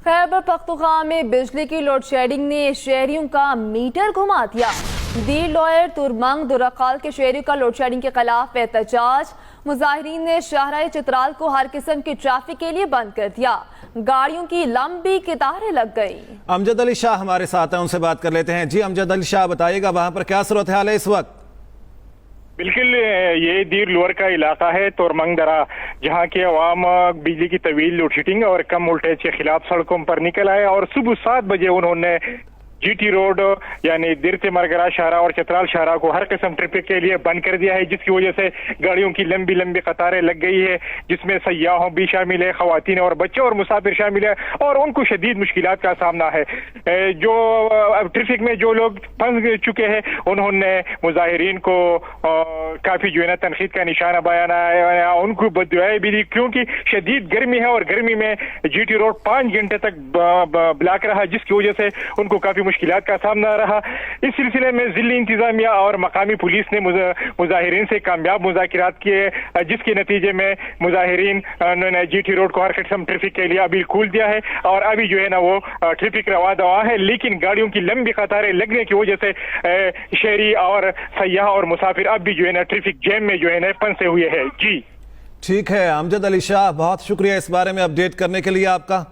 खैबर पख्तूनख्वा में बिजली की लोड शेडिंग ने शहरियों का मीटर घुमा दिया। दीर लॉयर तुरमंग दुरकाल के शहरियों का लोड शेडिंग के खिलाफ एहतजाज। मुजाहिरीन ने शाहराह चित्राल को हर किस्म की ट्रैफिक के लिए बंद कर दिया। गाड़ियों की लंबी कतारें लग गई। अमजद अली शाह हमारे साथ हैं, उनसे बात कर लेते हैं। जी अमजद अली शाह, बताइएगा वहां पर क्या सूरत हाल है इस वक्त? बिल्कुल, ये दीर लोअर का इलाका है तोरमंग दरा, जहाँ के अवाम बिजली की तवील लोड शेडिंग और कम वोल्टेज के खिलाफ सड़कों पर निकल आए और सुबह 7 बजे उन्होंने जीटी रोड यानी दिर से मरगरा शाहरा और चतराल शाहरा को हर किस्म ट्रैफिक के लिए बंद कर दिया है, जिसकी वजह से गाड़ियों की लंबी लंबी कतारें लग गई है, जिसमें सयाहों भी शामिल है, खवातीन और बच्चे और मुसाफिर शामिल है और उनको शदीद मुश्किलात का सामना है। जो ट्रैफिक में जो लोग फंस चुके हैं उन्होंने मुजाहिरीन को काफी जो है ना तनकीद का निशाना बयाना, उनको बददुआएं भी दी, क्योंकि शदीद गर्मी है और गर्मी में जीटी रोड 5 घंटे तक ब्लॉक रहा, जिसकी वजह से उनको काफी मुश्किलात का सामना रहा। इस सिलसिले में जिली इंतजामिया और मकामी पुलिस ने मुजाहिरीन से कामयाब मुज़ाकिरात किए, जिसके नतीजे में मुजाहिरीन ने जीटी रोड को हर किस्म ट्रैफिक के लिए अभी खोल दिया है और अभी जो है ना वो ट्रैफिक रवा दवा है, लेकिन गाड़ियों की लंबी कतारें लगने की वजह से शहरी और सयाह और मुसाफिर अब भी जो है ना ट्रैफिक जैम में जो है ना फंसे हुए हैं। जी ठीक है अमजद अली शाह, बहुत शुक्रिया इस बारे में अपडेट करने के लिए आपका।